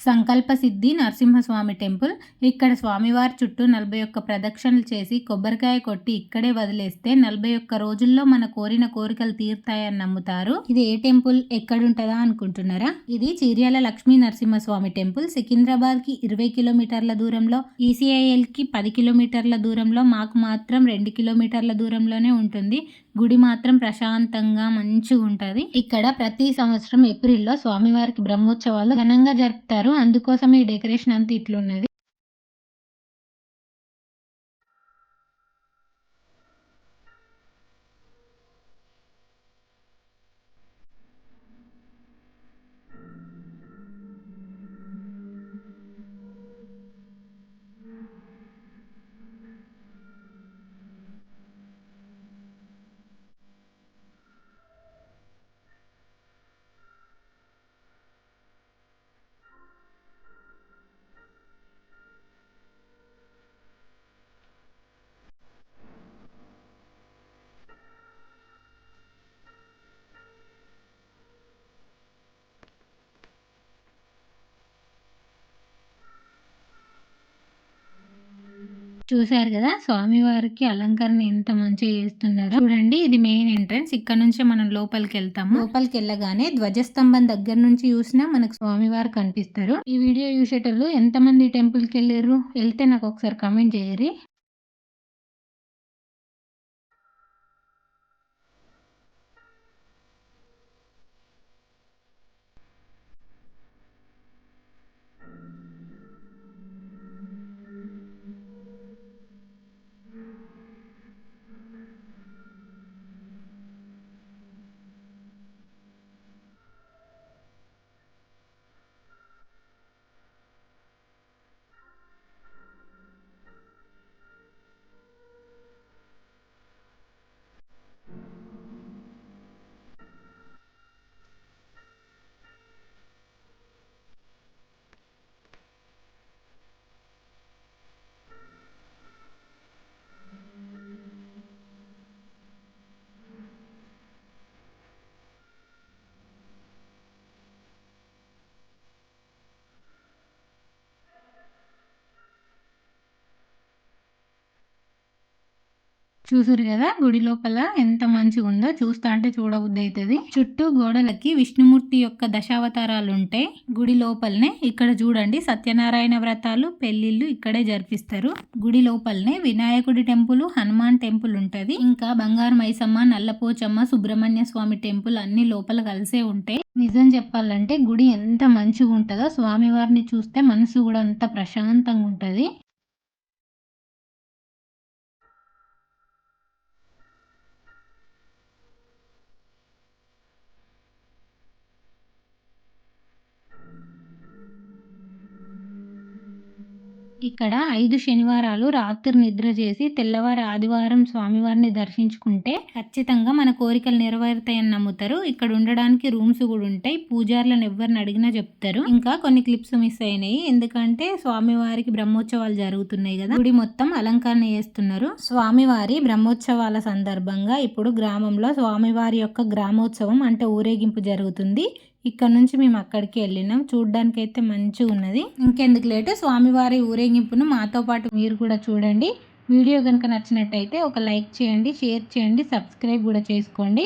సంకల్ప సిద్ధి నరసింహస్వామి టెంపుల్. ఇక్కడ స్వామివారి చుట్టూ 41 ప్రదక్షిణలు చేసి కొబ్బరికాయ కొట్టి ఇక్కడే వదిలేస్తే 41 రోజుల్లో మన కోరిన కోరికలు తీరుతాయని నమ్ముతారు. ఇది ఏ టెంపుల్, ఎక్కడుంటదా అనుకుంటున్నారా? ఇది చీర్యాల లక్ష్మీ నరసింహస్వామి టెంపుల్. సికింద్రాబాద్ కి 20 కిలోమీటర్ల దూరంలో, ఈసీఐఎల్ కి 10 కిలోమీటర్ల దూరంలో, మాకు మాత్రం 2 కిలోమీటర్ల దూరంలోనే ఉంటుంది. గుడి మాత్రం ప్రశాంతంగా మంచిగా ఉంటది. ఇక్కడ ప్రతి సంవత్సరం ఏప్రిల్లో స్వామివారికి బ్రహ్మోత్సవాలు ఘనంగా జరుపుతారు. అందుకోసం ఈ డెకరేషన్ అంతా ఇట్లున్నది. చూశారు కదా స్వామివారికి అలంకరణ ఎంత మంచిగా చేస్తున్నారో. చూడండి, ఇది మెయిన్ ఎంట్రన్స్. ఇక్కడ నుంచే మనం లోపలికి వెళ్తాము. లోపలికి వెళ్ళగానే ధ్వజస్తంభం దగ్గర నుంచి చూసినా మనకు స్వామివారు కనిపిస్తారు. ఈ వీడియో చూసేటోళ్ళు ఎంతమంది టెంపుల్ కి వెళ్ళారు, వెళ్తే నాకు ఒకసారి కమెంట్ చేయరి. చూసారు కదా గుడి లోపల ఎంత మంచిగా ఉందో. చూస్తా అంటే చూడబుద్ధి అవుతుంది. చుట్టూ గోడలకి విష్ణుమూర్తి యొక్క దశావతారాలు ఉంటాయి. గుడి లోపలనే ఇక్కడ చూడండి సత్యనారాయణ వ్రతాలు, పెళ్లిళ్ళు ఇక్కడే జరిపిస్తారు. గుడి లోపలనే వినాయకుడి టెంపుల్, హనుమాన్ టెంపుల్ ఉంటది. ఇంకా బంగారు మైసమ్మ, నల్లపోచమ్మ, సుబ్రహ్మణ్య స్వామి టెంపుల్ అన్ని లోపల కలిసే ఉంటాయి. నిజం చెప్పాలంటే గుడి ఎంత మంచిగా ఉంటుందో, స్వామివారిని చూస్తే మనసు కూడా అంత ప్రశాంతంగా ఉంటది. ఇక్కడ 5 శనివారాలు రాత్రి నిద్ర చేసి తెల్లవారి ఆదివారం స్వామివారిని దర్శించుకుంటే ఖచ్చితంగా మన కోరికలు నెరవేరుతాయని నమ్ముతారు. ఇక్కడ ఉండడానికి రూమ్స్ కూడా ఉంటాయి. పూజారులను ఎవరిని అడిగినా చెప్తారు. ఇంకా కొన్ని క్లిప్స్ మిస్ అయినాయి, ఎందుకంటే స్వామివారికి బ్రహ్మోత్సవాలు జరుగుతున్నాయి కదా, గుడి మొత్తం అలంకరణ చేస్తున్నారు. స్వామివారి బ్రహ్మోత్సవాల సందర్భంగా ఇప్పుడు గ్రామంలో స్వామివారి యొక్క గ్రామోత్సవం అంటే ఊరేగింపు జరుగుతుంది. ఇక్కడ నుంచి మేము అక్కడికి వెళ్ళినాం. చూడ్డానికి అయితే మంచిగా ఉన్నది. ఇంకెందుకు లేటు, స్వామివారి ఊరేగింపును మాతో పాటు మీరు కూడా చూడండి. వీడియో కనుక నచ్చినట్టయితే ఒక లైక్ చేయండి, షేర్ చేయండి, సబ్స్క్రైబ్ కూడా చేసుకోండి.